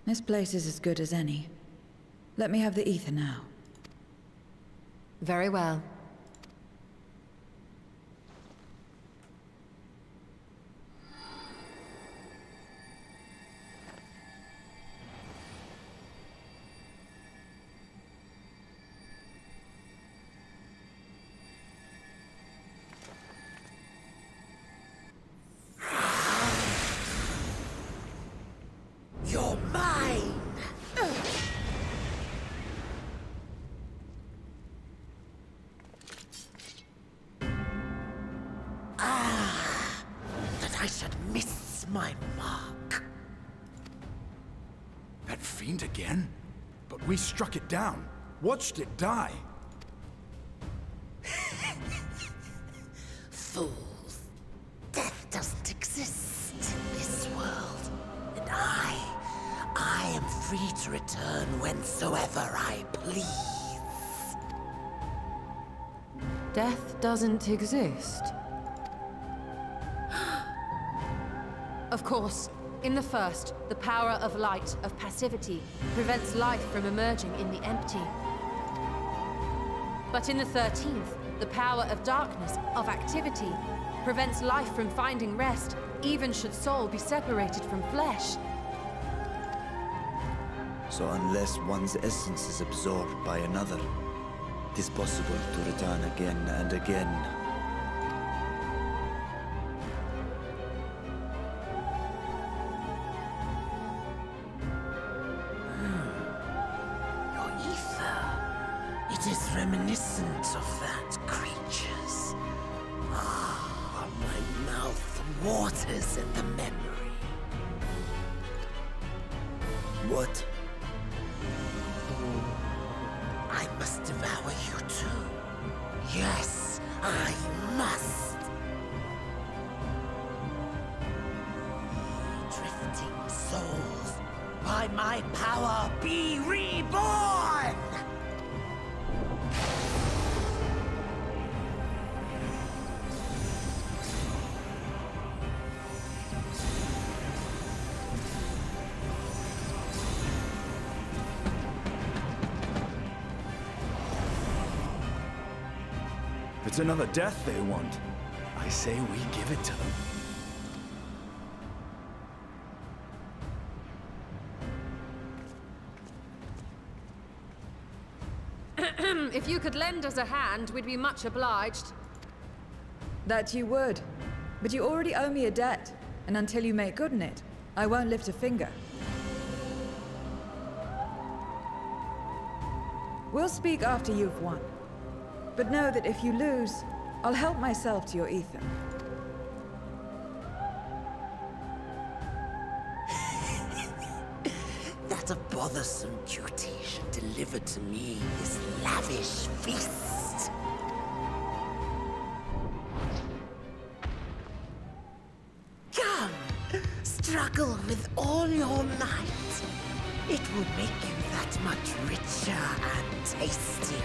This place is as good as any. Let me have the ether now. Very well. You're mine! That I should miss my mark. That fiend again? But we struck it down. Watched it die. Fools. Death doesn't exist in this world. And I am free to return whensoever I please. Death doesn't exist. Of course, in the first, the power of light, of passivity, prevents life from emerging in the empty. But in the 13th, the power of darkness, of activity, prevents life from finding rest, even should soul be separated from flesh. So unless one's essence is absorbed by another, it is possible to return again and again. Your ether. It is reminiscent of that creature's. Ah, my mouth waters in the memory. What? I must devour you too. Yes, I must. Drifting souls, by my power be reborn! If it's another death they want, I say we give it to them. If you could lend us a hand, we'd be much obliged. That you would. But you already owe me a debt, and until you make good on it, I won't lift a finger. We'll speak after you've won. But know that if you lose, I'll help myself to your ether. That a bothersome duty should deliver to me his lavish feast. Come, struggle with all your might. It will make you that much richer and tastier.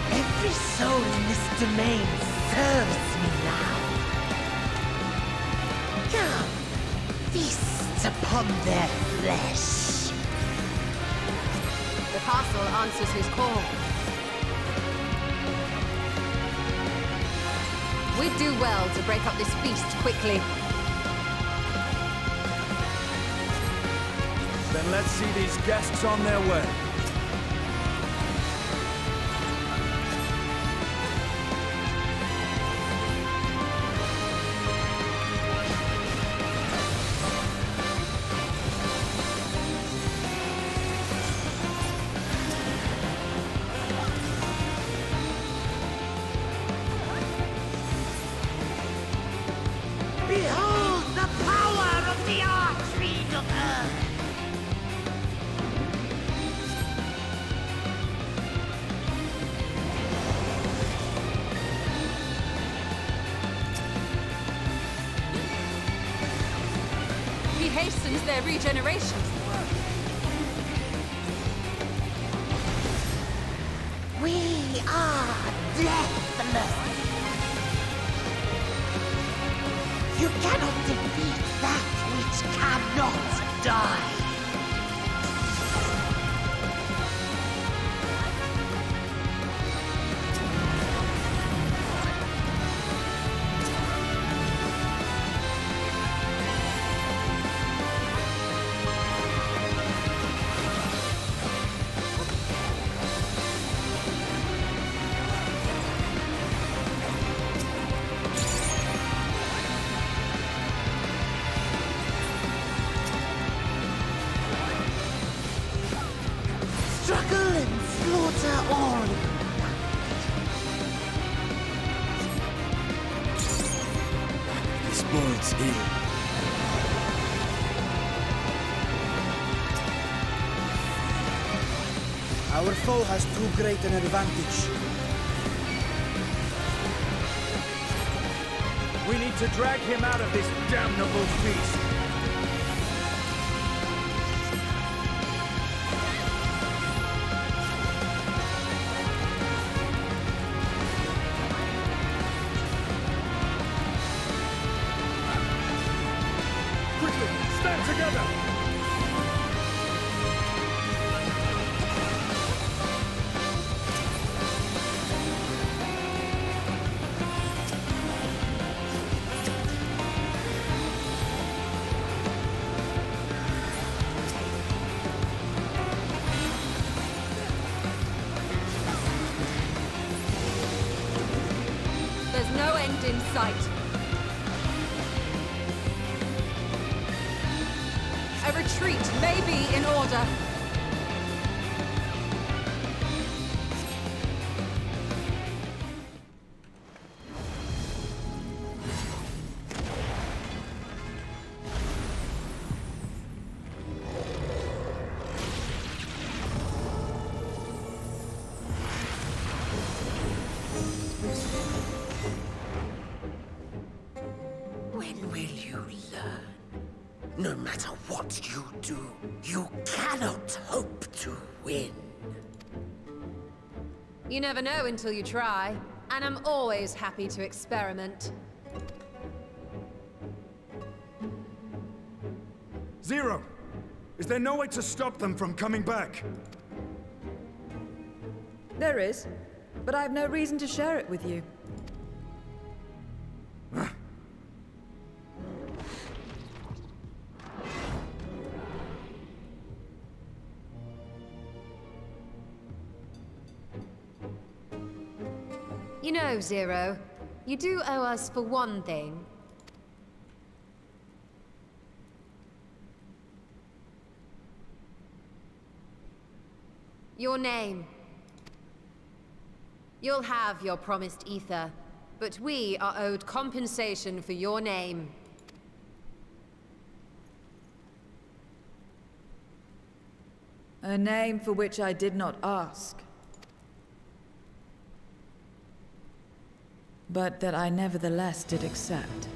Every soul in this domain serves me now. Come, feast upon their flesh. The castle answers his call. We'd do well to break up this feast quickly. Then let's see these guests on their way. Behold the power of the Archfiend of Earth! hastens their regeneration. We are deathless. You cannot defeat that which cannot die. Struggle and slaughter all. This bodes ill. Our foe has too great an advantage. We need to drag him out of this damnable beast. Quickly, stand together! There's no end in sight. A retreat may be in order. When will you learn? No matter what you do, you cannot hope to win. You never know until you try, and I'm always happy to experiment. Zero! Is there no way to stop them from coming back? There is, but I have no reason to share it with you. You know, Zero, you do owe us for one thing. Your name. You'll have your promised ether, but we are owed compensation for your name. A name for which I did not ask. But that I nevertheless did accept.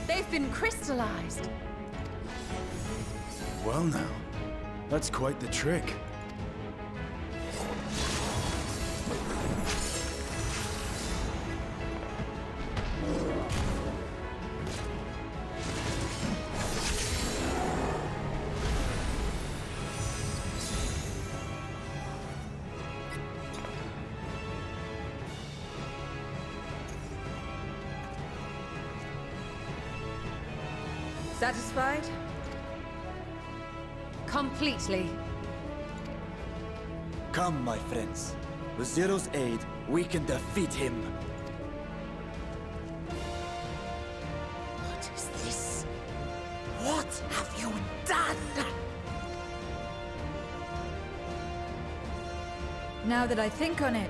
They've been crystallized. Well now, that's quite the trick. Satisfied? Completely. Come, my friends. With Zero's aid, we can defeat him. What is this? What have you done? Now that I think on it,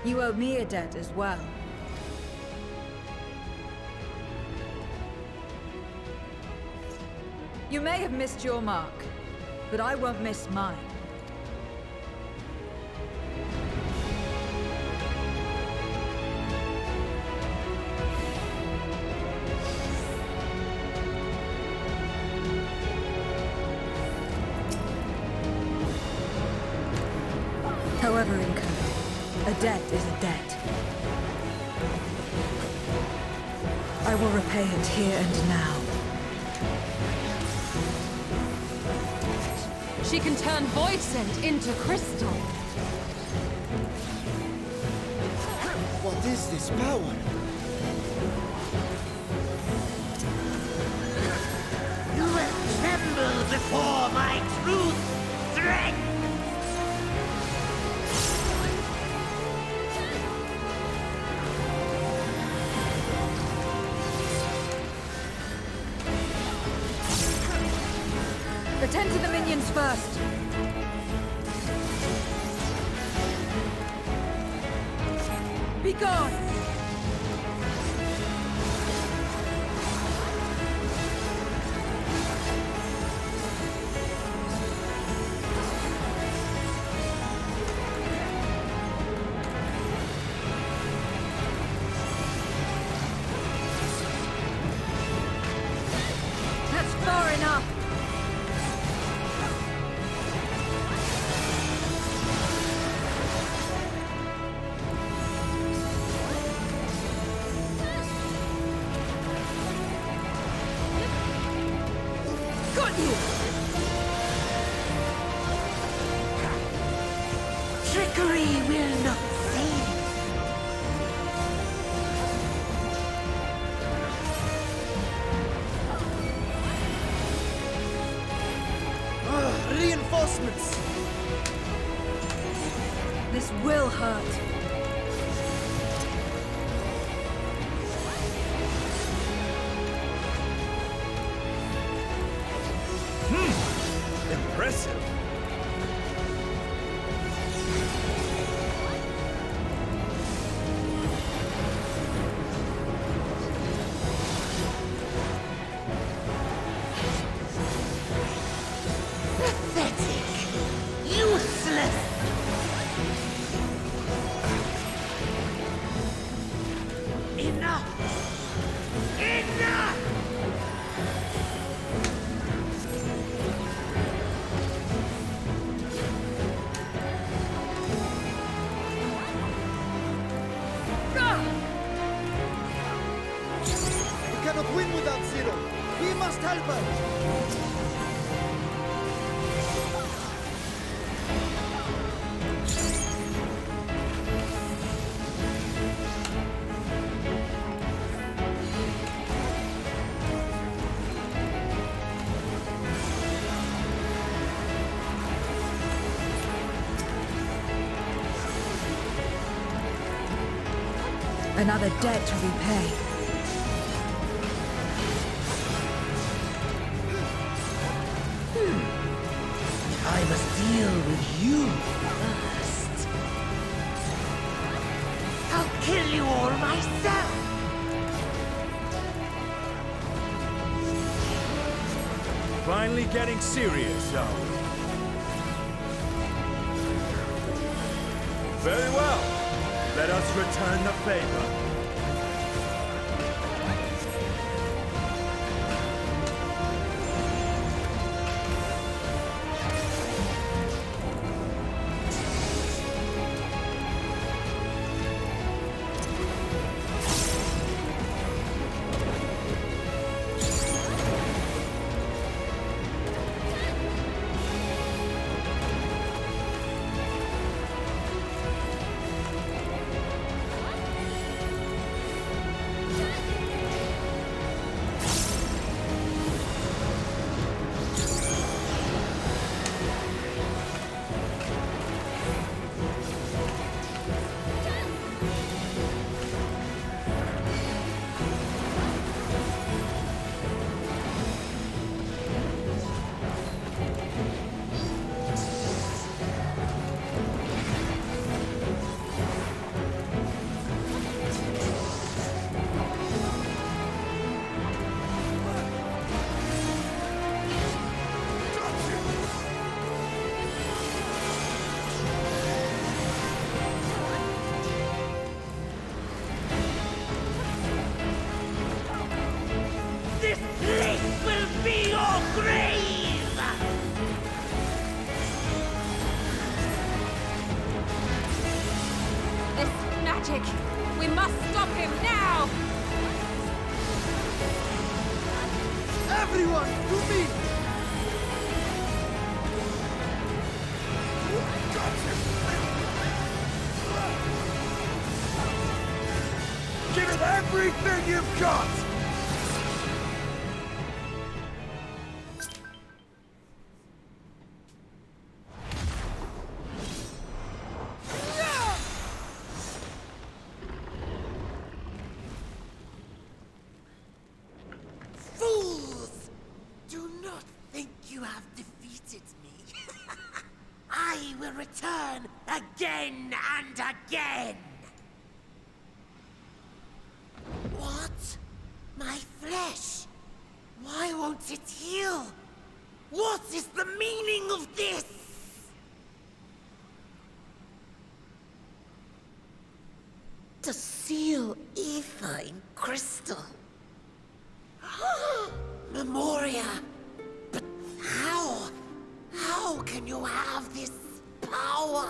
you owe me a debt as well. You may have missed your mark, but I won't miss mine. However incurred, a debt is a debt. I will repay it here and now. She can turn void scent into crystal. What is this power? You will tremble before my truth strength! Attend to the minions first. Be gone! That's far enough! Trickery will not save. Reinforcements! This will hurt. Impressive. Pathetic. Useless. Enough. Enough! We cannot win without Zero. We must help her. Another debt to repay. I must deal with you first. I'll kill you all myself! Finally getting serious, are we? Very well. Let us return the favor. magic! We must stop him now! Everyone, to me! Give it everything you've got! Fools! Do not think you have defeated me. I will return again and again! What? My flesh? Why won't it heal? What is the meaning of this? To seal ether in crystal. Memoria! But how? How can you have this power?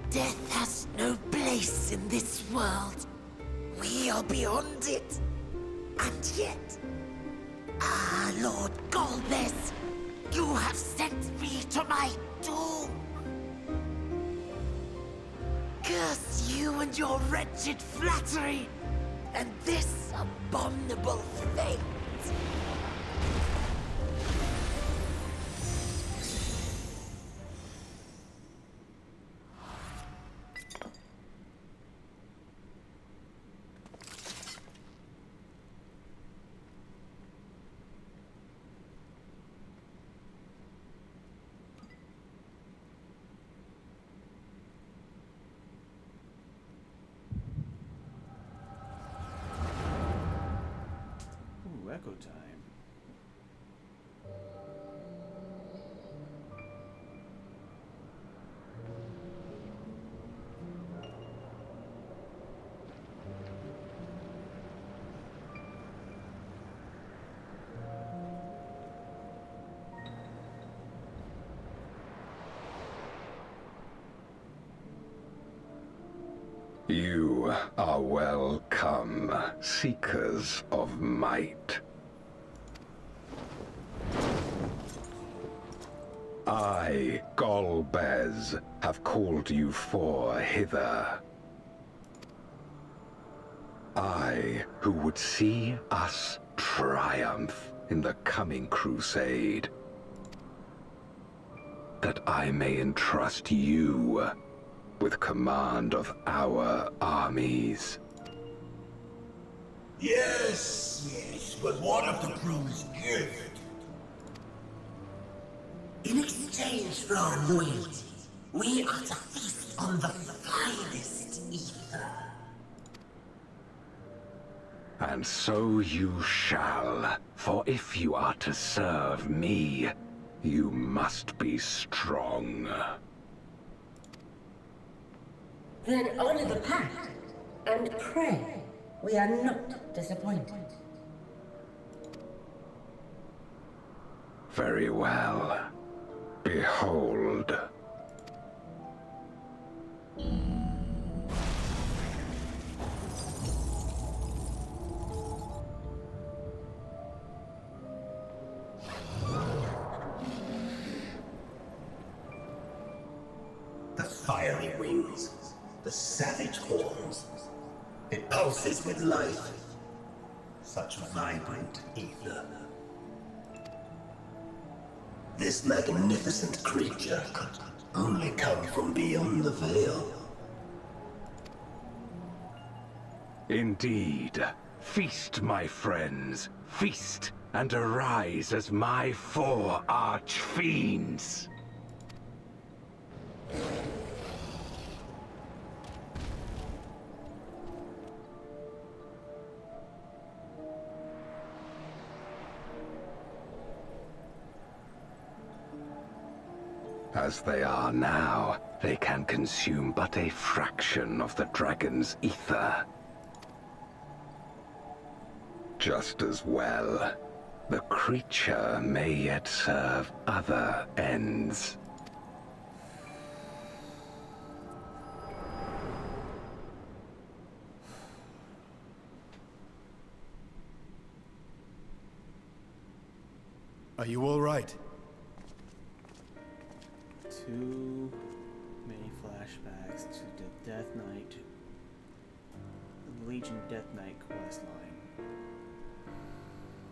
Death has no place in this world. We are beyond it. And yet... Ah, Lord Golbez, you have sent me to my doom. Curse you and your wretched flattery, and this abominable fate. Ooh, echo time. You are welcome, seekers of might. I, Golbez, have called you for hither. I, who would see us triumph in the coming crusade. That I may entrust you with command of our armies. Yes, but what of the promised gift? In exchange for our loyalty, we are to feast on the finest ether. And so you shall, for if you are to serve me, you must be strong. Then honor the pact, and pray we are not disappointed. Very well. Behold. The fiery wings, the savage horns. It pulses with life. Such vibrant ether. This magnificent creature could only come from beyond the veil. Indeed. Feast, my friends. Feast and arise as my 4 arch-fiends. As they are now, they can consume but a fraction of the dragon's ether. Just as well, the creature. creature may yet serve other ends. Are you all right? Too many flashbacks to the Death Knight, the Legion Death Knight questline.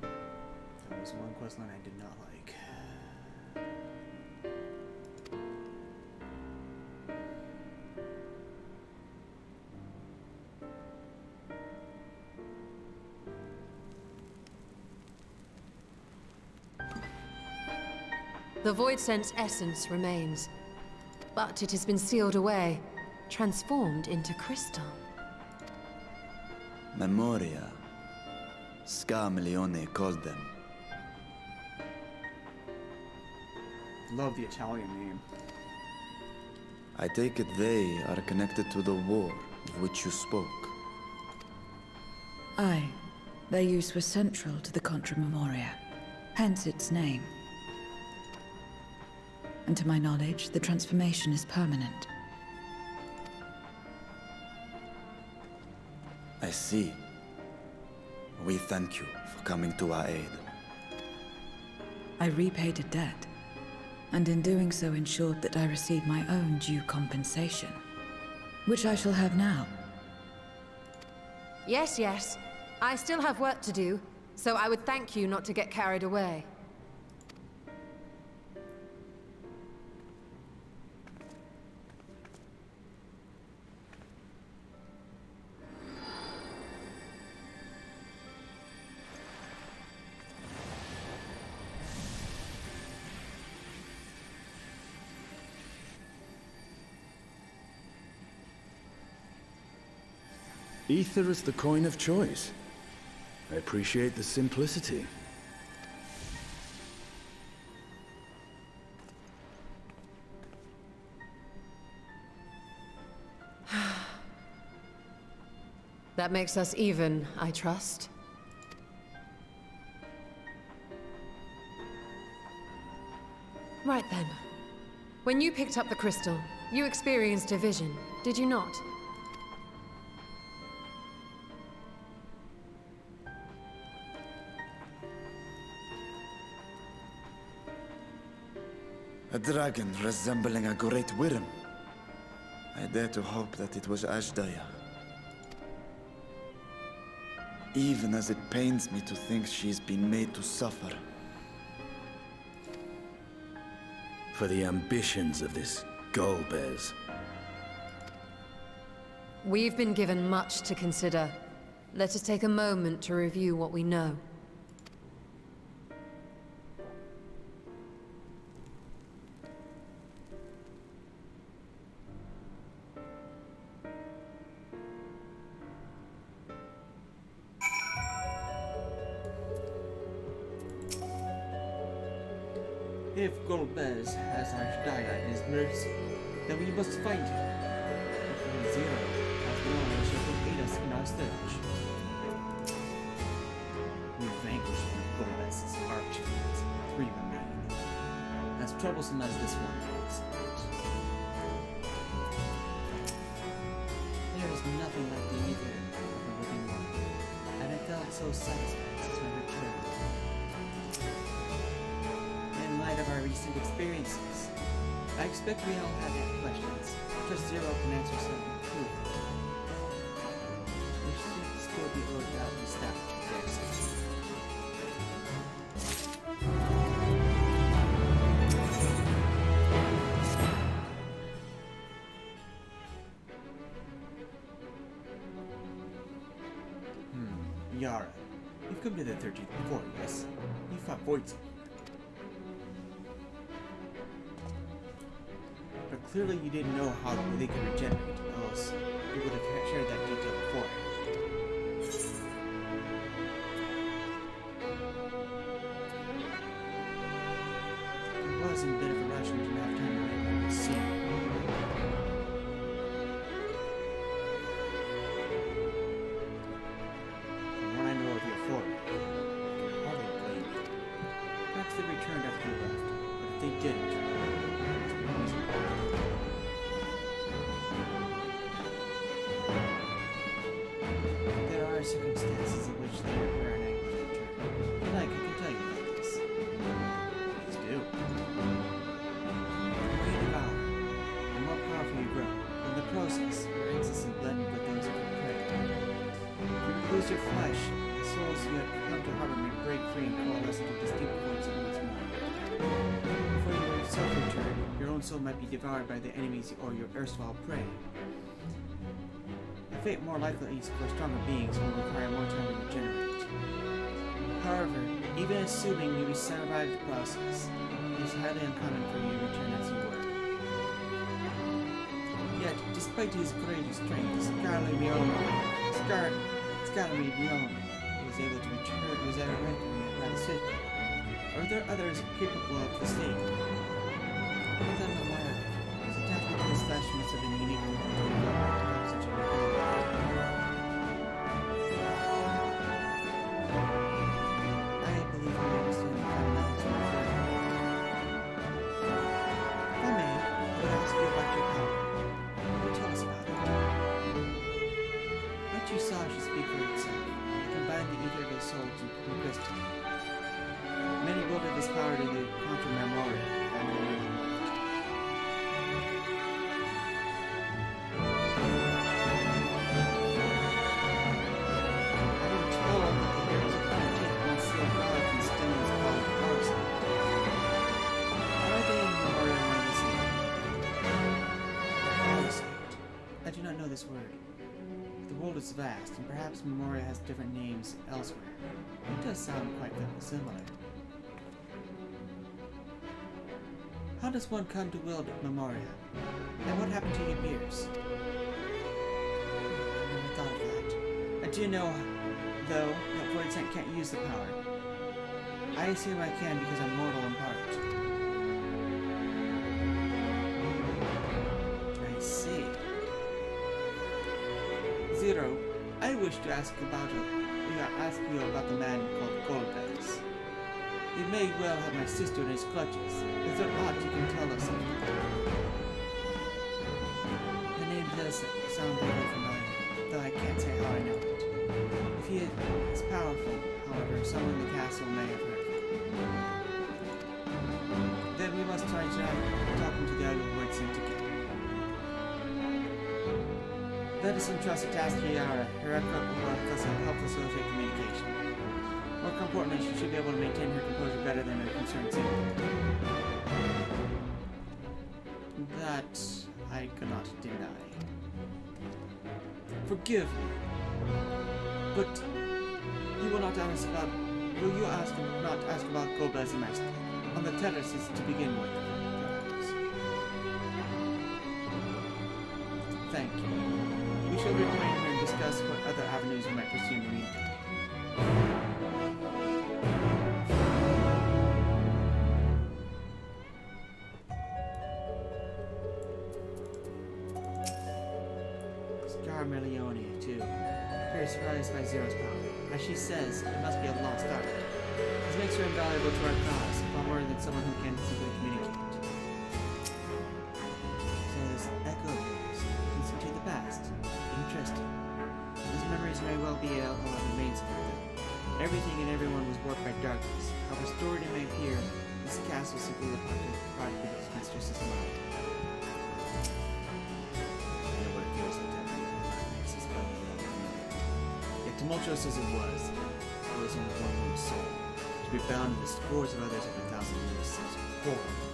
That was one questline I did not like. The Void Sense essence remains, but it has been sealed away, transformed into crystal. Memoria. Scarmilione called them. Love the Italian name. I take it they are connected to the war of which you spoke. Aye. Their use was central to the Contra Memoria, hence its name. And to my knowledge, the transformation is permanent. I see. We thank you for coming to our aid. I repaid a debt, and in doing so ensured that I received my own due compensation, which I shall have now. Yes, yes. I still have work to do, so I would thank you not to get carried away. Ether is the coin of choice. I appreciate the simplicity. That makes us even, I trust. Right then. When you picked up the crystal, you experienced a vision, did you not? A dragon resembling a great worm. I dare to hope that it was Ashdaya. Even as it pains me to think she's been made to suffer. For the ambitions of this Golbez. We've been given much to consider. Let us take a moment to review what we know. If Golbez has Ashdaya at his mercy, then we must fight him. Hopefully Zero has knowledge that will aid us in our search. We vanquished one of Golbez's archfiends. 3 remain. As troublesome as this one is. There is nothing like the evil of a living one. I haven't felt so satisfied since my return. In light of our recent experiences, I expect we all have had questions. Just Zero can answer some truth. There should still be little doubt in establishing Iyhara, you've come to the 13th before, yes? You fought Voidsy. But clearly you didn't know how they could regenerate, else you would have shared that detail beforehand. It was a bit of a rush and didn't have time to make the scene. From what I know of your form, I can hardly blame you. Perhaps they returned after you left, but if they didn't, there are circumstances in which they were unable to return. If you like, I can tell you about this. us into distinct points once more. Before you yourself return, your own soul might be devoured by the enemies or your erstwhile prey. A fate more likely for stronger beings will require more time to regenerate. However, even assuming you survive the process, it is highly uncommon for you to return as you were. Yet, despite his great strength, Scarlet Leone was able to return, was rather swiftly. Are there others capable of the same? What I'm aware of, his attachment to his flesh must have been unique enough to develop such a ability. I believe we understand the fundamentals of the prayer. If I may, I would ask you about your power. Will you tell us about it? What you saw should speak for itself. Combine the ether of his soul to crystal. Many wielded this power to the contra memoria and the name of I am told that the heroes of Content once sealed God from Sten's power side. Are they in memoria when they see power side? I do not know this word. The world is vast, and perhaps Memoria has different names elsewhere. It does sound quite similar. How does one come to wield Memoria? And what happened to your beers? I never thought of that. I do know, though, that Voidsent can't use the power. I assume I can because I'm mortal in part. I see. Zero, I wish to ask you about the man called Golbez. He may well have my sister in his clutches. Is there aught you can tell us of him? The name does sound very familiar, though I can't say how I know it. If he is powerful, however, someone in the castle may have heard of him. Then we must try talking to the other Voidsent again. Let us entrust a task to Iyhara. Her effort will help facilitate communication. More importantly, she should be able to maintain her composure better than her concerned sibling. That I cannot deny. Forgive me, but you will not ask about. Will you not ask about Golbez and Master on the terraces to begin with? Perhaps. Thank you. We shall remain here and discuss what other avenues we might pursue in the meantime. Scarmelione, too. Very surprised by Zero's power. As she says, it must be a lost art. This makes her invaluable to our cause, far more than someone who can simply communicate. So this echo is into the past. Interesting. These memories may well be what remains of them. Everything and everyone was warped by darkness. However storied it may appear, this castle simply the product of its mistress's mind. I know what it feels like to have darkness, but yet tumultuous as it was only one woman's soul. To be bound in the scores of others every 1,000 years seems horrible.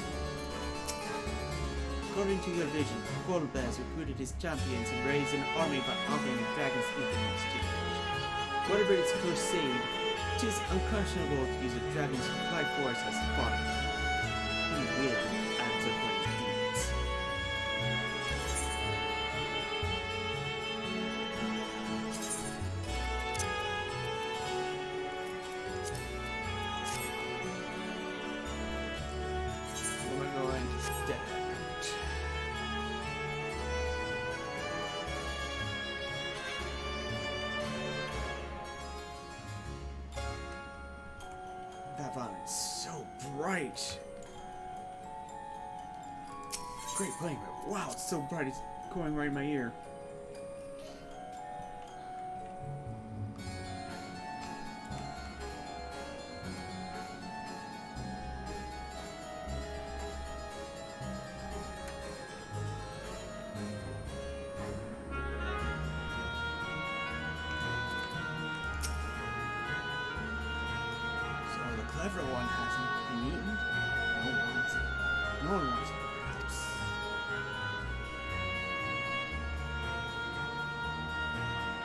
According to your vision, Golbez recruited his champions and raised an army by offering a dragon's ether in exchange. Whatever its crusade, it is unconscionable to use a dragon's flight force as fodder. He will answer for his deeds. We're going to step. That volume is so bright. Great playing, but wow, it's so bright. It's going right in my ear. everyone hasn't been eaten. No one wants it. No one wants it, perhaps.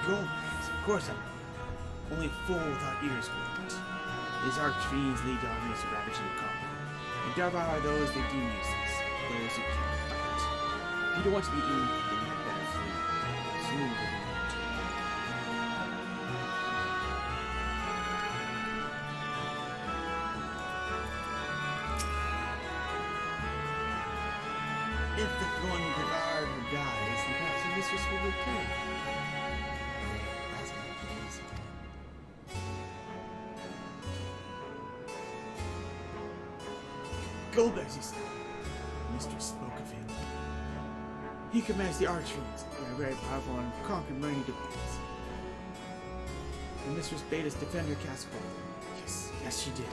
Goldberries, of course I know. Only a fool without ears wouldn't. These archfiends lead armies to ravage and conquer, and devour those they deem useless, those who can't fight. If you don't want to be eaten, then you had better flee. Soon you'll be able to. If the one devoured her dies, then perhaps the mistress will return. That's not easy. Goldberries, he said. The mistress spoke of him. He commands the archfiends. They are very powerful and conquer many domains. The mistress bade us defend her castle. Yes, yes, she did.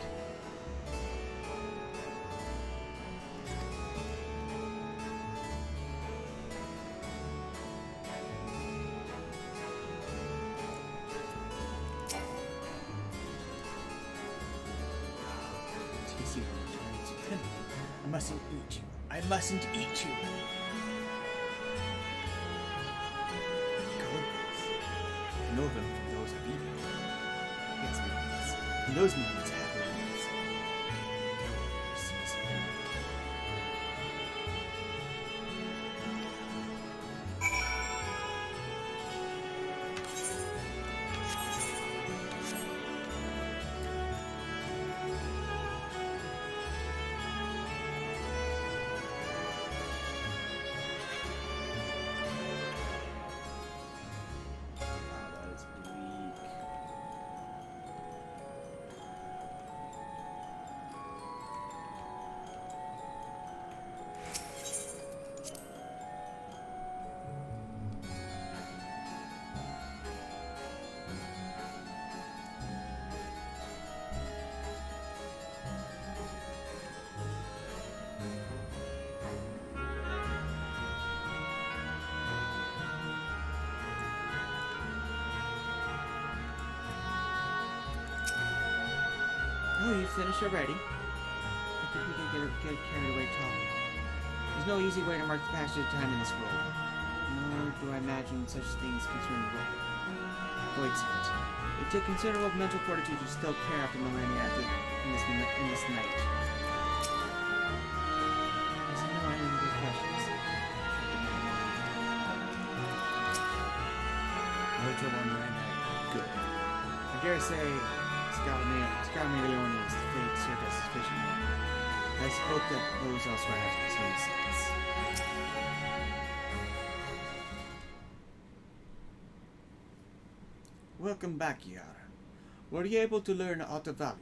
I mustn't eat you. I mustn't eat you. Goldberries. I know them from those I've eaten. Yes, minions. And those minions have minions. Oh, you finished already? I think we did get carried away talking. There's no easy way to mark the passage of time in this world. Nor do I imagine such things concern the world. Void said, it took considerable mental fortitude to still care after millennia in this night. Is there no any other questions? No trouble on the night. Good. I dare say, Scarameleone's fate served as sufficient. I hope that those elsewhere have the same sense. Welcome back, Iyhara. Were you able to learn aught of value?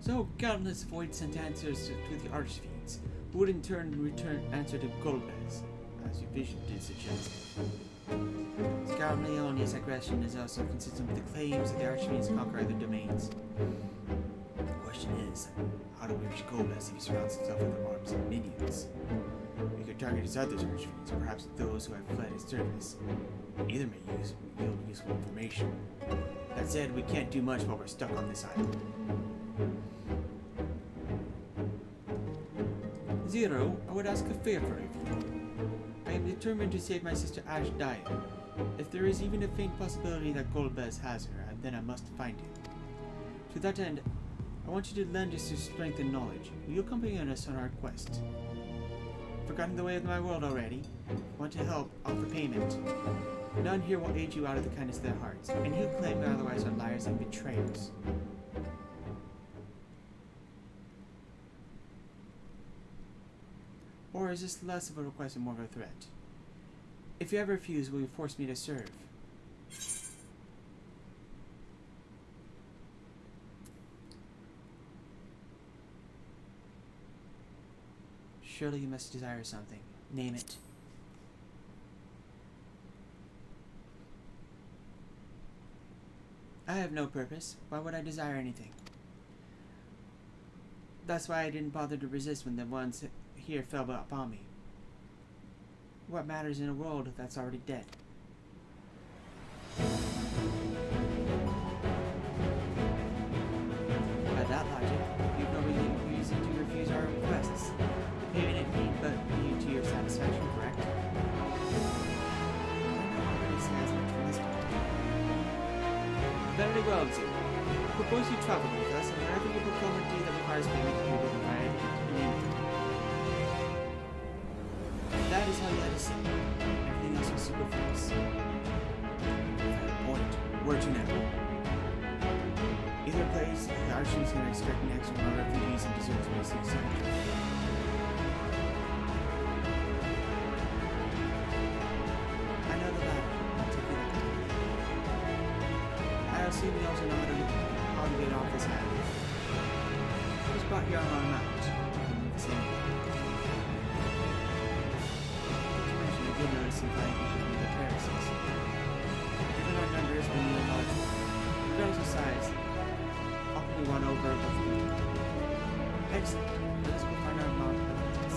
So countless void sent answers to the archfiends, who would in turn return answer to Goldberries, as your vision did suggest. Scarameleone's aggression is also consistent with the claims that the archfiends conquer other domains. The question is, how do we reach Goldberries if he surrounds himself with arms and minions? We could target his other archfiends, or perhaps those who have fled his service. Either may yield useful information. That said, we can't do much while we're stuck on this island. Zero, I would ask a favor of you. I am determined to save my sister Ash Daya. If there is even a faint possibility that Goldberries has her, then I must find him. To that end, I want you to lend us your strength and knowledge. Will you accompany us on our quest? Forgotten the way of my world already? Want to help, offer payment. None here will aid you out of the kindness of their hearts, and who claim otherwise are liars and betrayers. Or is this less of a request and more of a threat? If you ever refuse, will you force me to serve? Surely you must desire something. Name it. I have no purpose. Why would I desire anything? That's why I didn't bother to resist when the ones here fell upon me. What matters in a world that's already dead? By that logic, you've no reason to refuse our requests. Payment it need but be to your satisfaction, correct? I already say as much from this point. Very well, Zoo. Propose you travel with us, and wherever you perform a deed that requires payment, you will be invited immediately. That is all you had to say. Everything else was superfluous. Fair point. Where to now? Either place, the Archons can extract next from our refugees and deserts basic sanctuary. I know the latter. I'll take you that. I assume you also know how to get off this island. I was brought here on our mount. The same way. I did notice some flying features from the terraces. Given our numbers, we need a large one. Regardless of size, often we want over with you. Excellent. Let us go find our mount buildings.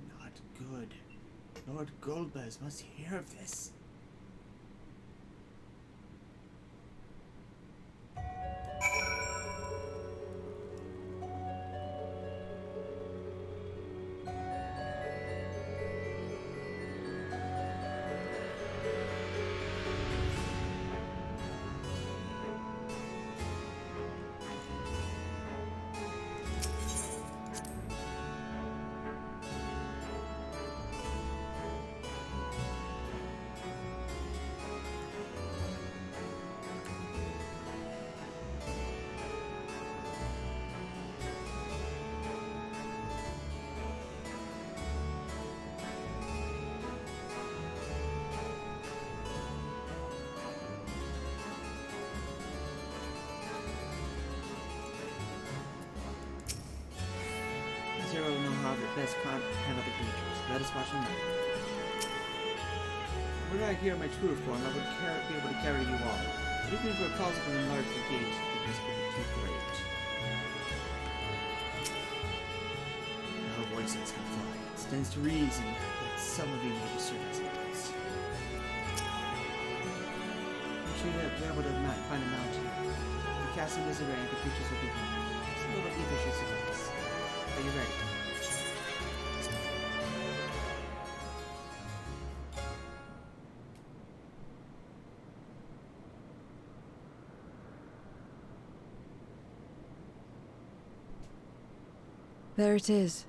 Not good. Lord Goldbuzz must hear of this. Zero will know how to best handle the creatures. Let us watch them now. Were I here in my true form, I would be able to carry you all. But even if we're plausible and large brigades, the risk would be too great. No voices can fly. It stands to reason that some of you may be services. I'm sure that we're able to find a mountain. We cast a misery and the creatures will be gone. Just a little ether should suffice. Are you ready? There it is.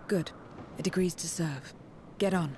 Good. It agrees to serve. Get on.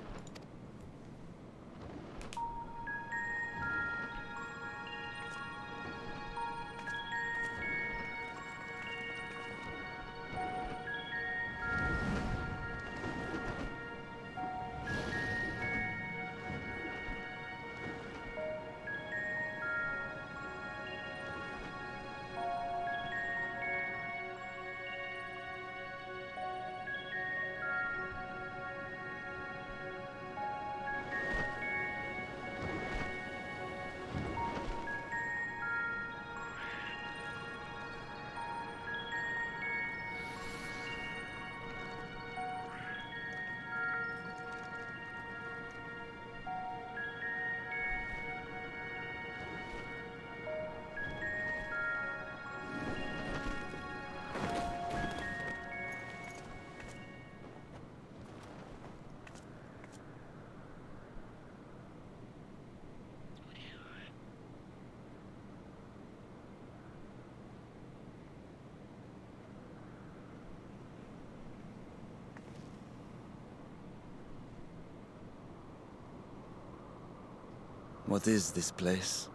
What is this place?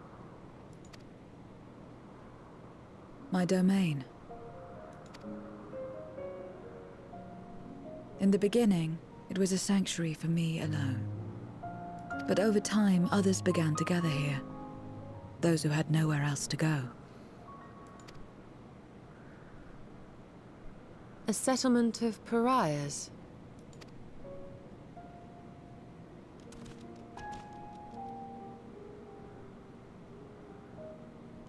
My domain. In the beginning, it was a sanctuary for me alone. But over time, others began to gather here. Those who had nowhere else to go. A settlement of pariahs.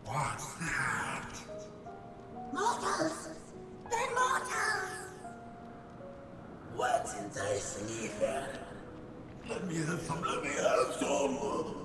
What's that? Mortals! They're mortals! Why didn't I sleep there? Let me have some, let me have some!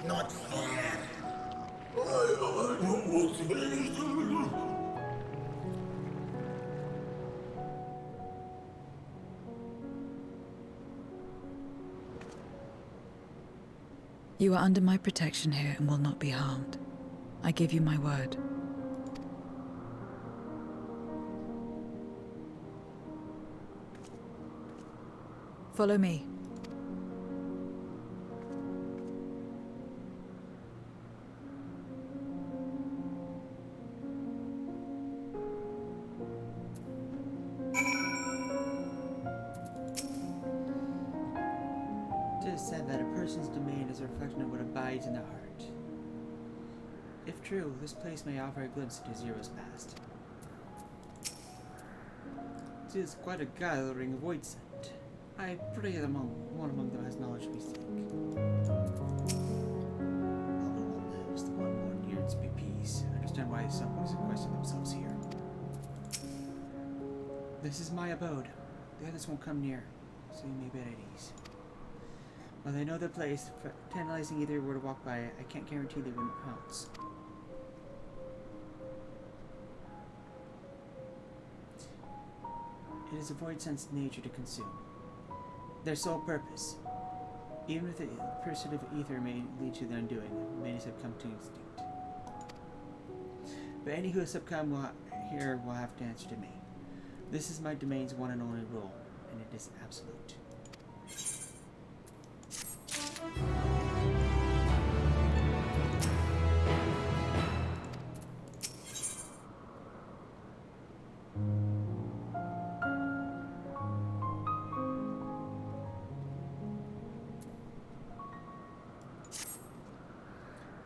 Not fair. I don't want to be. You are under my protection here and will not be harmed. I give you my word. Follow me. It is said that a person's domain is a reflection of what abides in the heart. If true, this place may offer a glimpse into Zero's past. It is quite a gathering of void scent. I pray that one among them has knowledge we seek. Although one lives, the one more yearns to be peace. I understand why some boys have questioned themselves here. This is my abode. The others won't come near, so you may be at ease. While they know the place, tantalizing either were to walk by it, I can't guarantee they wouldn't pounce. It is a void sense nature to consume. Their sole purpose. Even if the pursuit of ether may lead to their undoing, many succumb to instinct. But any who have succumbed here will have to answer to me. This is my domain's one and only rule, and it is absolute.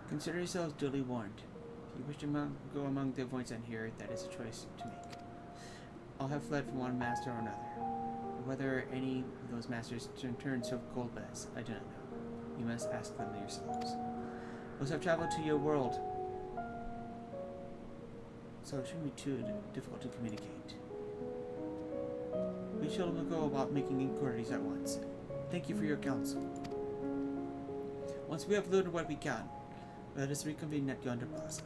Consider yourselves duly warned. If you wish to go among the voids on here, that is a choice to make. All have fled from one master or another. Whether any of those masters turn so gold beds, I do not know. You must ask them yourselves. Most have traveled to your world, so it shouldn't be too difficult to communicate. We shall go about making inquiries at once. Thank you for your counsel. Once we have learned what we can, let us reconvene at yonder plaza.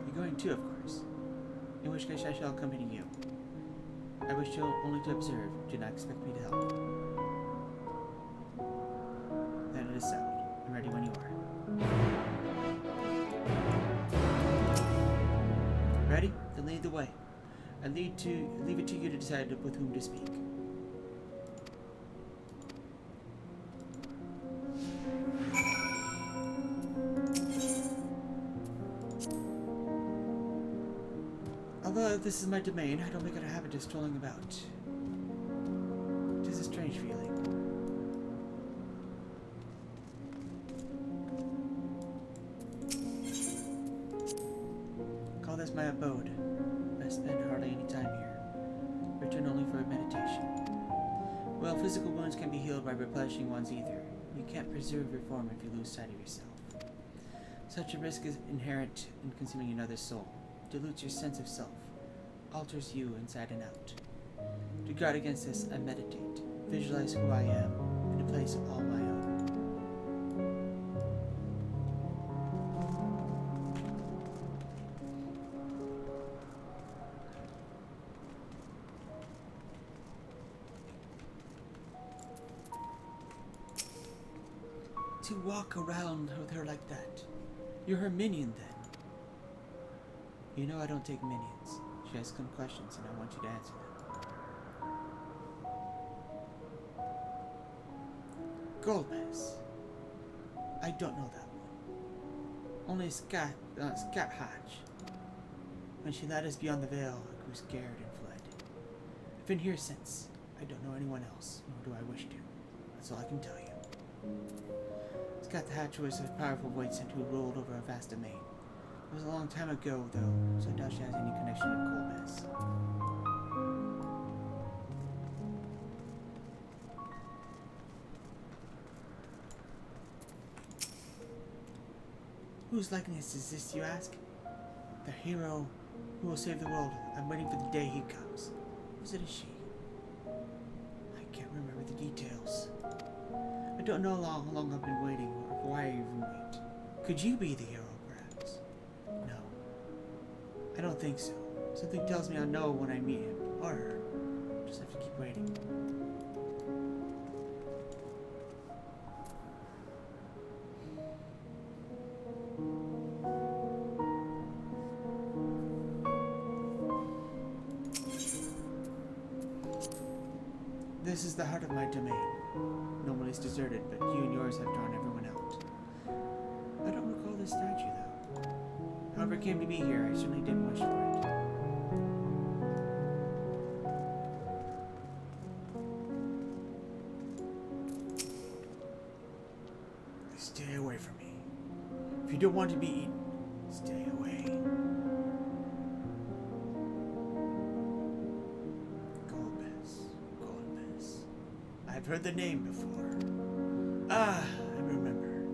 You're going too, of course. In which case I shall accompany you. I wish you only to observe. Do not expect me to help. Then it is settled. I'm ready when you are. Ready? Then lead the way. I leave it to you to decide with whom to speak. Although this is my domain, I don't make it a habit of strolling about. It is a strange feeling. Call this my abode. I spend hardly any time here. Return only for meditation. Well, physical wounds can be healed by replenishing one's ether. You can't preserve your form if you lose sight of yourself. Such a risk is inherent in consuming another's soul. Dilutes your sense of self. Alters you inside and out. To guard against this, I meditate. Visualize who I am in a place all my own. to walk around with her like that? You're her minion then. You know I don't take minions. She has some questions and I want you to answer them. Golbez. I don't know that one. Only Scat Hatch. When she led us beyond the veil, I grew scared and fled. I've been here since. I don't know anyone else, nor do I wish to. That's all I can tell you. Scat the Hatch was a powerful white scent who ruled over a vast domain. It was a long time ago, though, so I doubt she has any connection to Golbez. Whose likeness is this, you ask? The hero who will save the world. I'm waiting for the day he comes. Was it a she? I can't remember the details. I don't know how long I've been waiting, or why I even wait. Could you be the hero, perhaps? No. I don't think so. Something tells me I'll know when I meet him, or her. Just have to keep waiting. This is the heart of my domain. Normally it's deserted, but you and yours have drawn everyone out. I don't recall this statue, though. However it came to be here, I certainly didn't wish for it. Stay away from me. If you don't want to be eaten, stay away. I've heard the name before. Ah, I remember.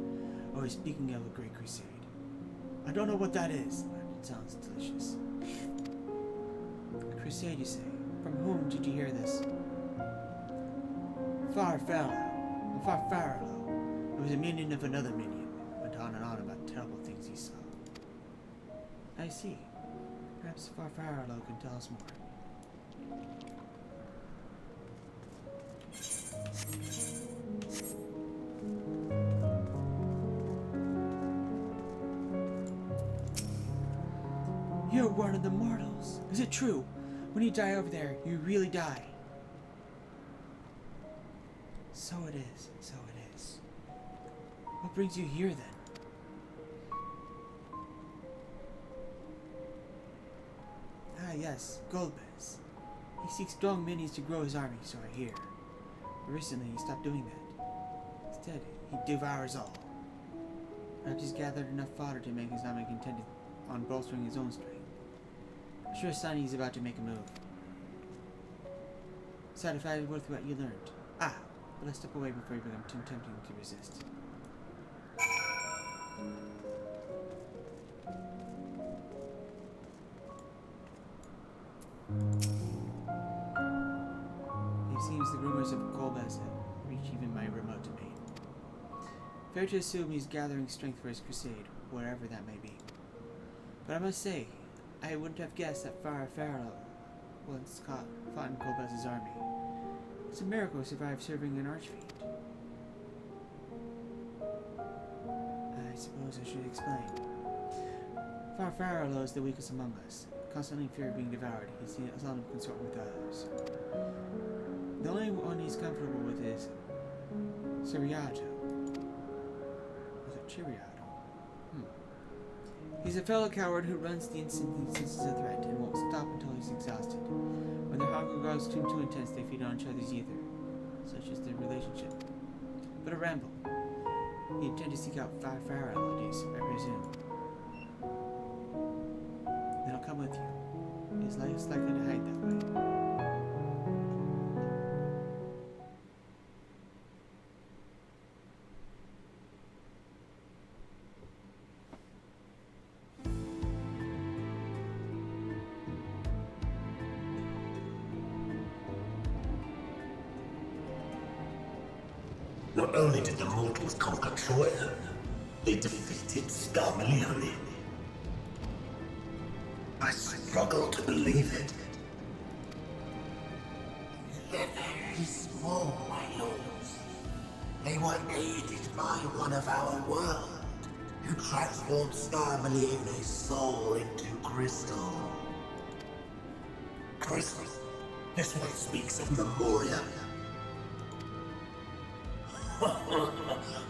Oh, speaking of a great crusade. I don't know what that is, but it sounds delicious. A crusade, you say? From whom did you hear this? Farfallow. It was a minion of another minion. Went on and on about terrible things he saw. I see. Perhaps Farfallow can tell us more. You're one of the mortals. Is it true? When you die over there, you really die. So it is. So it is. What brings you here then? Ah yes, Golbez. He seeks strong minions to grow his army, so I hear. But recently he stopped doing that. Instead, he devours all. Perhaps he's gathered enough fodder to make his army contented on bolstering his own strength. I'm sure sign he's about to make a move. Satisfied with what you learned. Ah, but let's step away before you become too tempting to resist. It seems the rumors of Golbez have reached even my remote domain. Fair to assume he's gathering strength for his crusade, wherever that may be. But I must say, I wouldn't have guessed that Farfallow once fought in Golbez's army. It's a miracle he survived serving an archfiend. I suppose I should explain. Farfallow is the weakest among us. Constantly in fear of being devoured, he seldom consort with others. The only one he's comfortable with is Chiriato. Was it Chiriato? He's a fellow coward who runs the instant he senses a threat and won't stop until he's exhausted. When their hunger grows too intense, they feed on each other's ether. Such is their relationship. But a ramble. He intends to seek out Farfallow, I presume. Then I'll come with you. He's less likely to hide that way. Not only did the mortals conquer Troy, they defeated Scarmalione. I struggle to believe it. You're very small, my lords. They were aided by one of our world, who transformed Scarmalione's soul into crystal. Crystal? This one speaks of Memoria.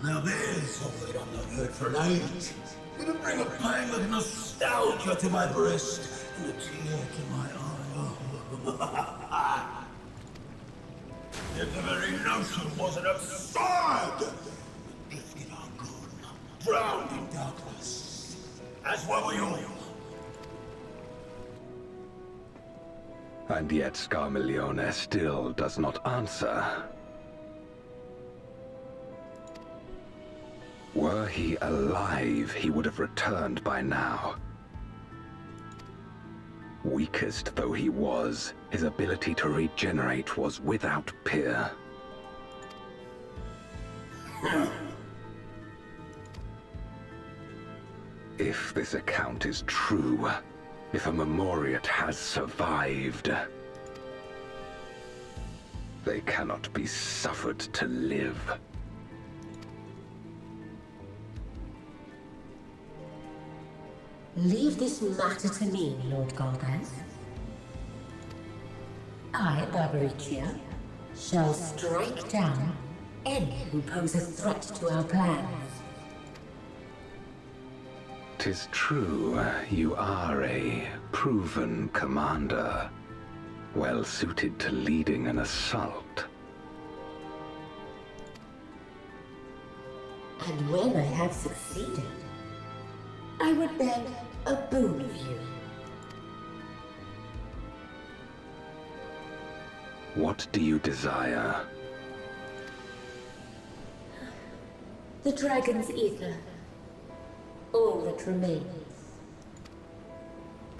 Now there's something I've not heard for an age. It'll bring a pang of nostalgia to my breast and a tear to my eye. If the very notion wasn't absurd! Drifted ungone, drowned in darkness. As well we all. And yet Scarmalione still does not answer. Were he alive, he would have returned by now. Weakest though he was, his ability to regenerate was without peer. If this account is true, if a Memoriat has survived, they cannot be suffered to live. Leave this matter to me, Lord Golbez. I, Barbaricia, shall strike down any who pose a threat to our plans. 'Tis true, you are a proven commander, well suited to leading an assault. And when I have succeeded, I would beg a boon of you. What do you desire? The dragon's ether. All that remains.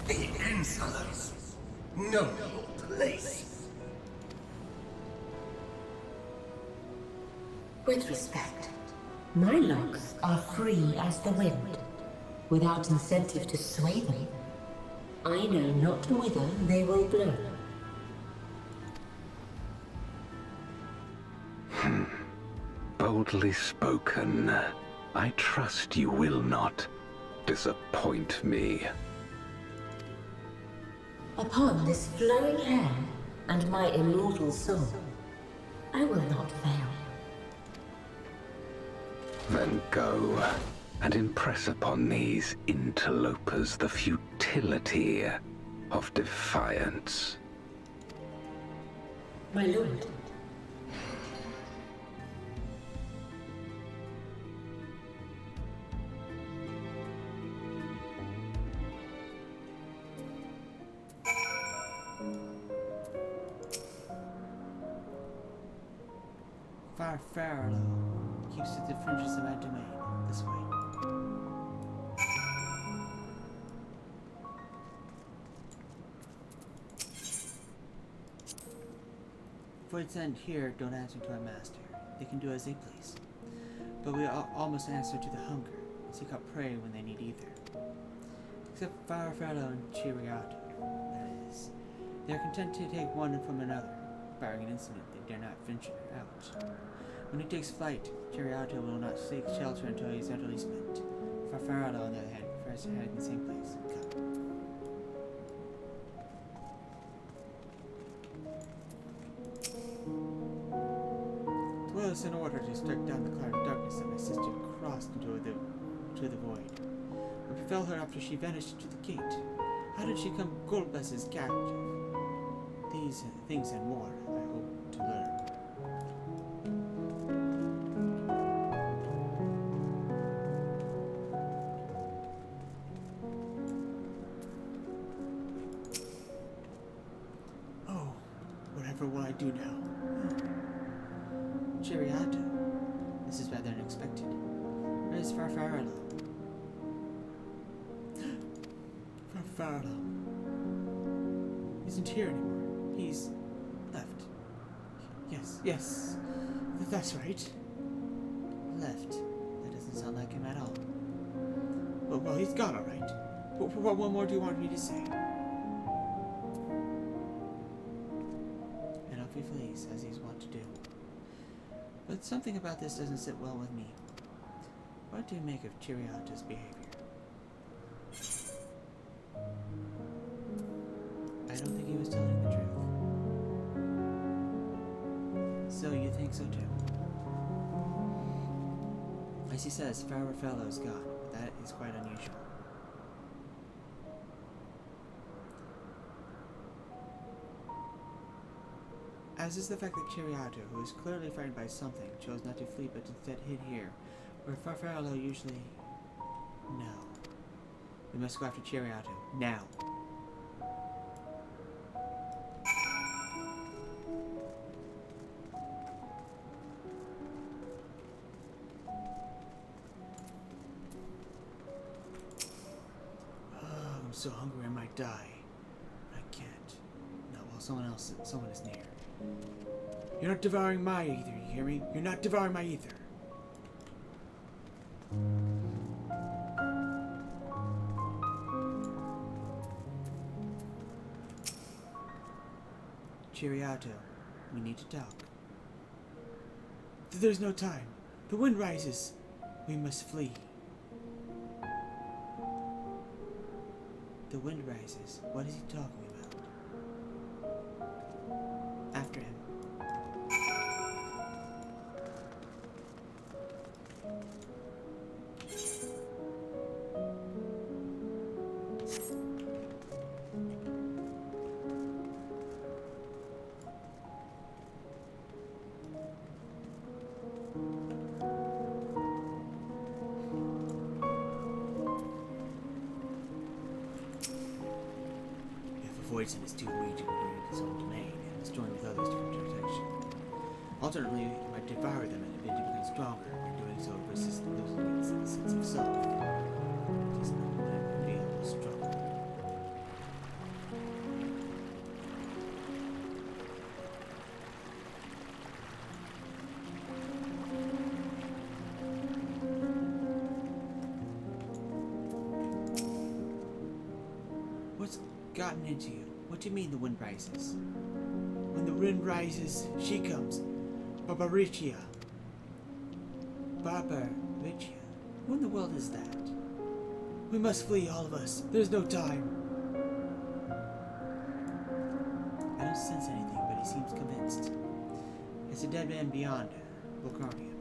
The insolence. Know your place. With respect, my locks are free as the wind, without incentive to sway them. I know not whither they will blow. Boldly spoken. I trust you will not disappoint me. Upon this flowing hair and my immortal soul, I will not fail. Then go and impress upon these interlopers the futility of defiance. My lord. Farfarlo keeps at the fringes of my domain. This way. Voids end here don't answer to our master. They can do as they please. But we almost answer to the hunger, seek out prey when they need either. Except Farfarlo and Chiriato, that is. They are content to take one from another, barring an incident they dare not venture out. When he takes flight, Chiriato will not seek shelter until he is utterly spent. Farfarlo, on the other hand, prefers to head in the same place and come. It was in order to strike down the cloud of darkness that my sister crossed into the void. What befell her after she vanished into the gate? How did she become Golbez's captive? These things and more I hope to learn. Oh, whatever will I do now? Chiriato. This is rather unexpected. Where is Farfarlo? Farfarlo isn't here anymore. He's left. Yes. That's right. Left. That doesn't sound like him at all. Well, he's gone, all right. What more do you want me to say? And off he flees, as he's wont to do. But something about this doesn't sit well with me. What do you make of Chiriato's behavior? I don't think he was telling the truth. So you think so too? As he says, Farafallo is gone. That is quite unusual. As is the fact that Chiriato, who is clearly frightened by something, chose not to flee but instead hid here, where Farfarello usually... No. We must go after Chiriato. Now. Oh, I'm so hungry I might die. I can't. Not while someone is near. You're not devouring my ether, you hear me? You're not devouring my ether. Chiriato, we need to talk. There's no time. The wind rises. We must flee. The wind rises. What is he talking about? After him. Voice is too weak to create his own domain and is joined with others for protection. Alternately, he might devour them and begin to become stronger. By doing so, resist losing its sense of self. It is not going to be able to struggle. What's gotten into you? What do you mean the wind rises? When the wind rises, she comes. Barbaricia. Barbaricia? Who in the world is that? We must flee, all of us. There's no time. I don't sense anything, but he seems convinced. It's a dead man beyond Volcarnia.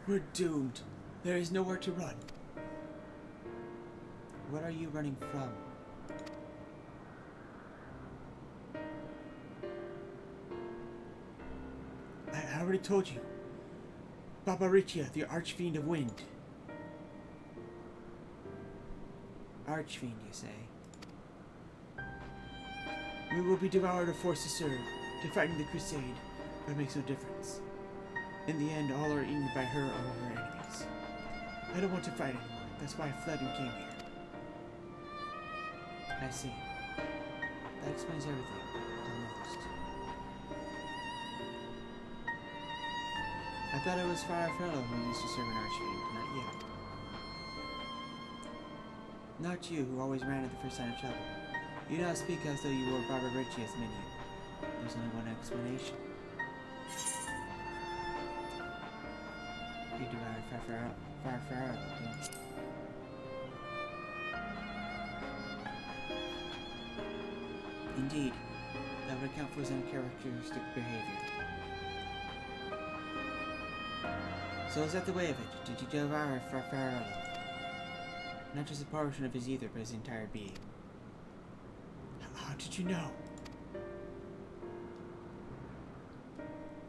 We're doomed. There is nowhere to run. What are you running from? I already told you. Barbaricia, the Archfiend of Wind. Archfiend, you say? We will be devoured or forced to serve, to fight in the crusade, but it makes no difference. In the end, all are eaten by her or her enemies. I don't want to fight anymore. That's why I fled and came here. I see. That explains everything. Almost. I thought it was Farafallo who used to serve an archfiend, not you. Not you, who always ran at the first sign of trouble. You now speak as though you were Barbaricia's minion. There's only one explanation. You devoured Farafallo, didn't you? Indeed, that would account for his uncharacteristic behavior. So is that the way of it? Did you devour Farafallo? Not just a portion of his ether, but his entire being. How did you know?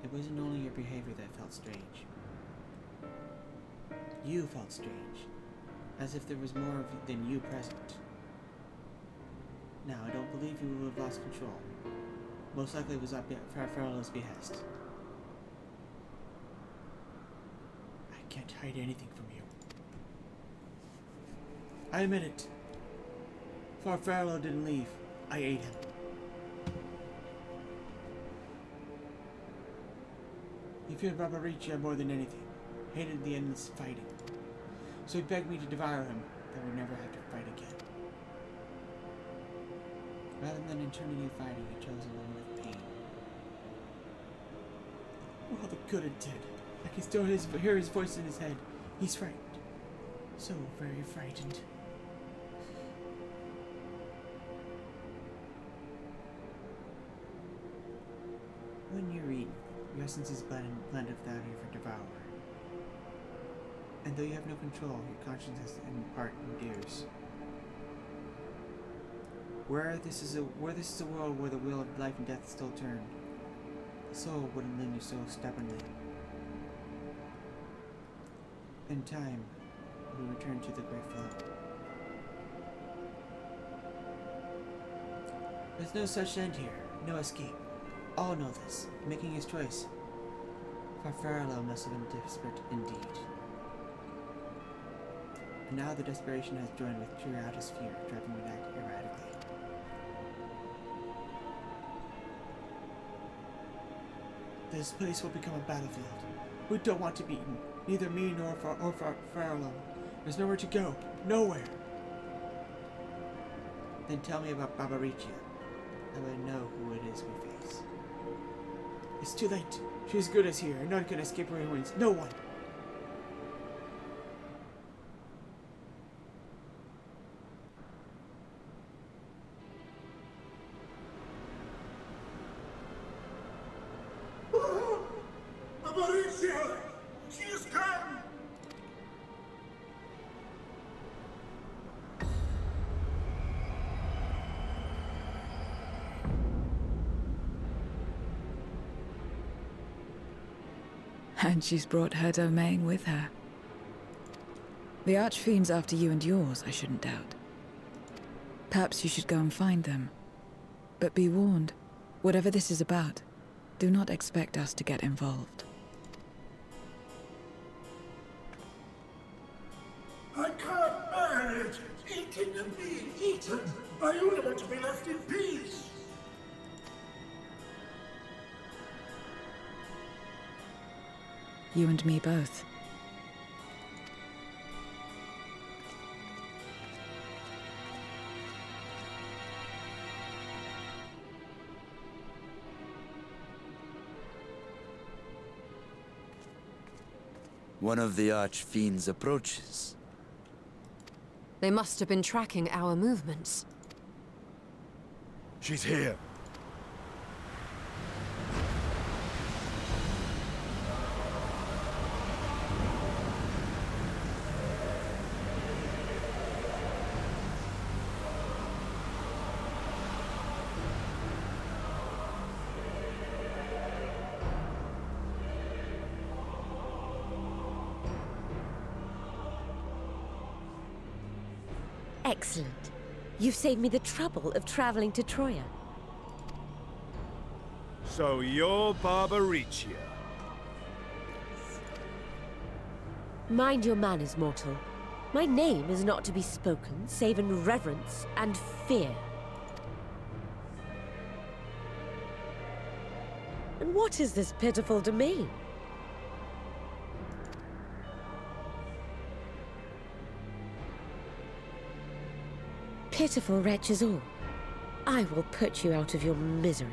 It wasn't only your behavior that felt strange. You felt strange, as if there was more than you present. Now, I don't believe you would have lost control. Most likely it was at Farafallo's behest. I can't hide anything from you. I admit it. Farfarello didn't leave. I ate him. He feared Barbaricia more than anything. Hated the endless fighting. So he begged me to devour him, that we'd never have to fight again. Rather than eternity fighting, he chose alone with pain. All the good it did. I can still hear his voice in his head. He's frightened. So very frightened. When you're eaten, your essence is blended without you for devour. And though you have no control, your conscience has in part endures. Where this is a world where the wheel of life and death still turn, the soul wouldn't linger so stubbornly. In time, we return to the great flow. There's no such end here, no escape. All know this, making his choice. Farfarello must have been desperate indeed. And now the desperation has joined with Curiata's fear, driving me to act erratically. This place will become a battlefield. We don't want to be eaten, neither me nor Farfarello. There's nowhere to go, nowhere. Then tell me about Barbaricia. I would know who it is we face. It's too late. She's good as here, and none can escape her ruins. No one. Barbaricia! She has come! And she's brought her domain with her. The Archfiend's after you and yours, I shouldn't doubt. Perhaps you should go and find them. But be warned, whatever this is about, do not expect us to get involved. I can't bear it! Eating and being eaten! I only want to be left in peace! You and me both. One of the Archfiends approaches. They must have been tracking our movements. She's here. Excellent. You've saved me the trouble of traveling to Troya. So you're Barbaricia. Mind your manners, mortal. My name is not to be spoken, save in reverence and fear. And what is this pitiful domain? Pitiful wretches all. I will put you out of your misery.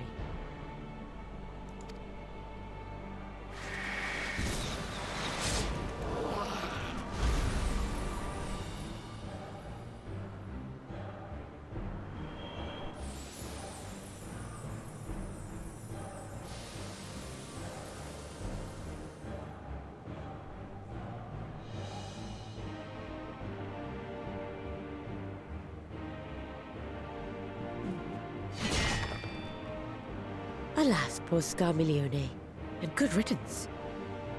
Alas, poor Scarmiglione, and good riddance.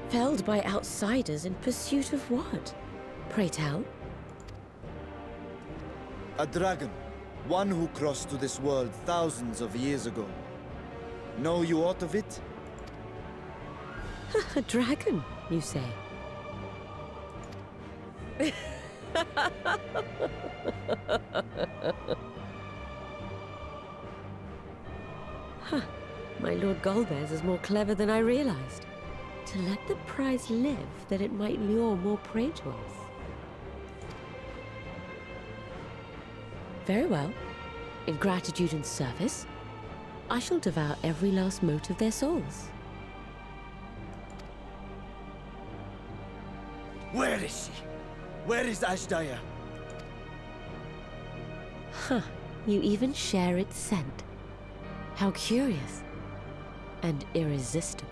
Felled by outsiders in pursuit of what? Pray tell? A dragon. One who crossed to this world thousands of years ago. Know you aught of it? A dragon, you say? My Lord Golbez is more clever than I realized. To let the prize live, that it might lure more prey to us. Very well. In gratitude and service, I shall devour every last mote of their souls. Where is she? Where is Ashdaya? Huh. You even share its scent. How curious. And irresistible.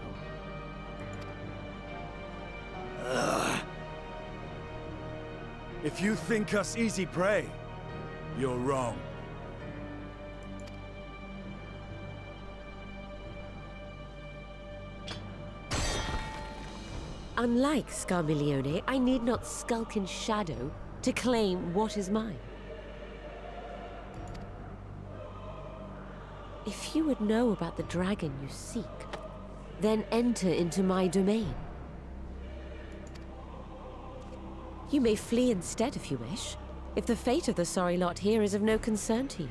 If you think us easy prey, you're wrong. Unlike Scarmiglione, I need not skulk in shadow to claim what is mine. If you would know about the dragon you seek, then enter into my domain. You may flee instead if you wish, if the fate of the sorry lot here is of no concern to you.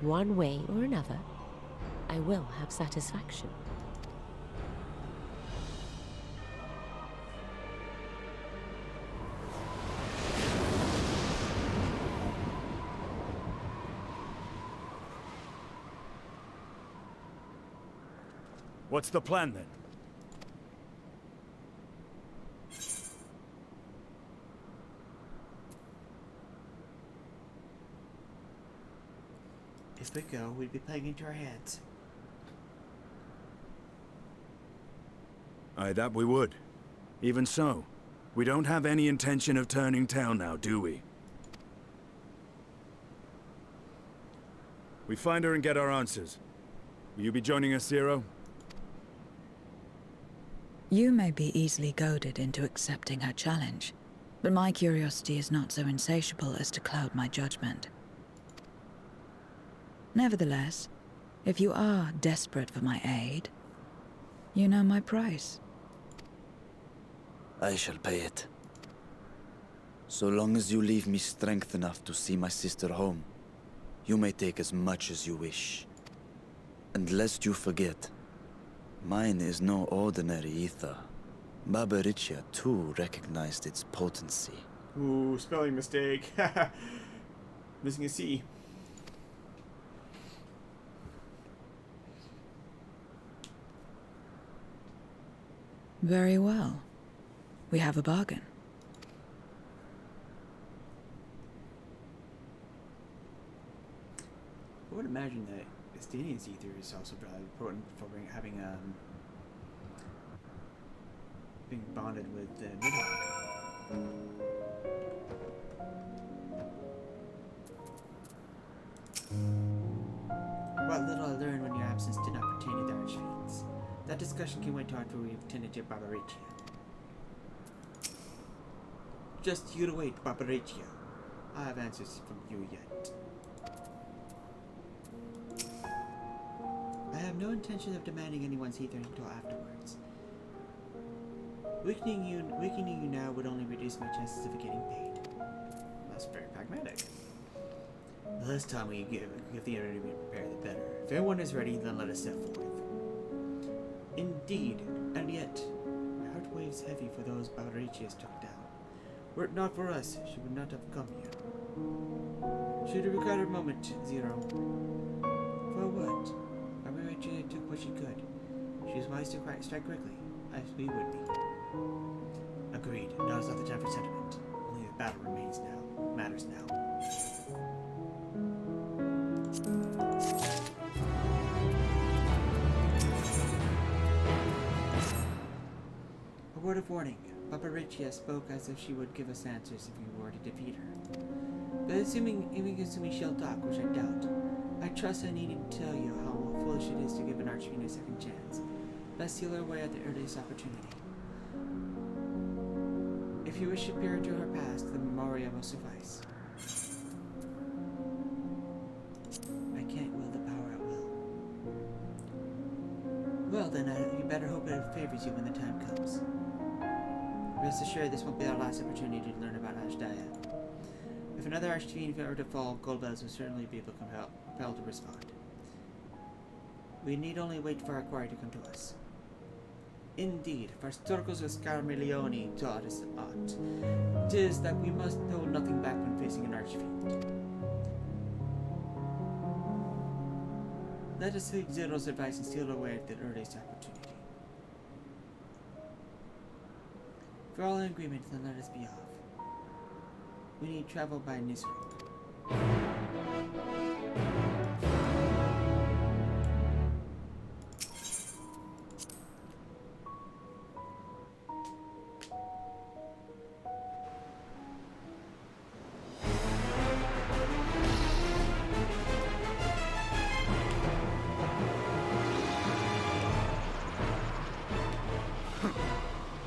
One way or another, I will have satisfaction. What's the plan then? If we go, we'd be playing into our heads. Aye, that we would. Even so, we don't have any intention of turning tail now, do we? We find her and get our answers. Will you be joining us, Zero? You may be easily goaded into accepting her challenge, but my curiosity is not so insatiable as to cloud my judgment. Nevertheless, if you are desperate for my aid, you know my price. I shall pay it. So long as you leave me strength enough to see my sister home, you may take as much as you wish. And lest you forget, mine is no ordinary ether. Barbariccia too recognized its potency. Ooh, spelling mistake. Missing a C. Very well. We have a bargain. I would imagine that Estinian's ether is also probably important for having being bonded with Midhawk. What little I learned when your absence did not pertain to the Archfiends. That discussion can wait till after we've attended to Barbariccia. Just you to wait, Barbariccia. I have answers from you yet. I have no intention of demanding anyone's ether until afterwards. Weakening you now would only reduce my chances of getting paid. That's very pragmatic. The less time we give the enemy to prepare, the better. If everyone is ready, then let us set forth. Indeed, and yet, my heart weighs heavy for those Barbariccia took down. Were it not for us, she would not have come here. She had regret her moment, Zero. For what? Barbariccia took what she could. She was wise to strike quickly, as we would be. Agreed. Now is not the time for sentiment. Only the battle matters now. A word of warning. Barbariccia spoke as if she would give us answers if we were to defeat her. But assuming she'll talk, which I doubt, I trust I needn't tell you how foolish it is to give an Archfiend a second chance. Let's seal her way at the earliest opportunity. If you wish to peer into her past, the memoria will suffice. I can't will the power at will. Well then, you better hope it favors you when the time comes. Rest assured this won't be our last opportunity to learn about Ashdaya. If another Archfiend were to fall, Goldbells will certainly be compelled to respond. We need only wait for our quarry to come to us. Indeed, Farsturgo's Scarmiglione taught us aught. 'Tis that we must hold nothing back when facing an Archfiend. Let us take Zero's advice and steal away at the earliest opportunity. If we're all in agreement, then let us be off. We need travel by Nisroch.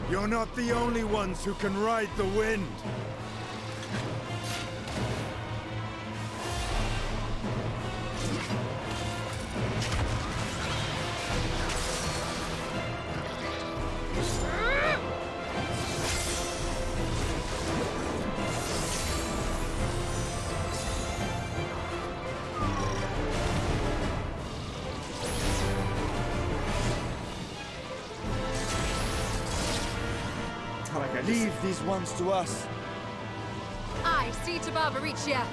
You're not the only ones who can ride the wind. Leave these ones to us. I see to Barbaricia.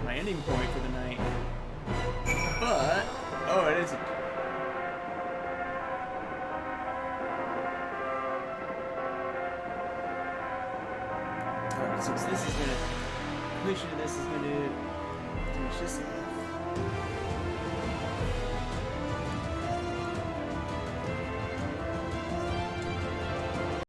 My ending point for the night. But, oh, it isn't. Alright, so this is gonna, completion of this is gonna finish this off.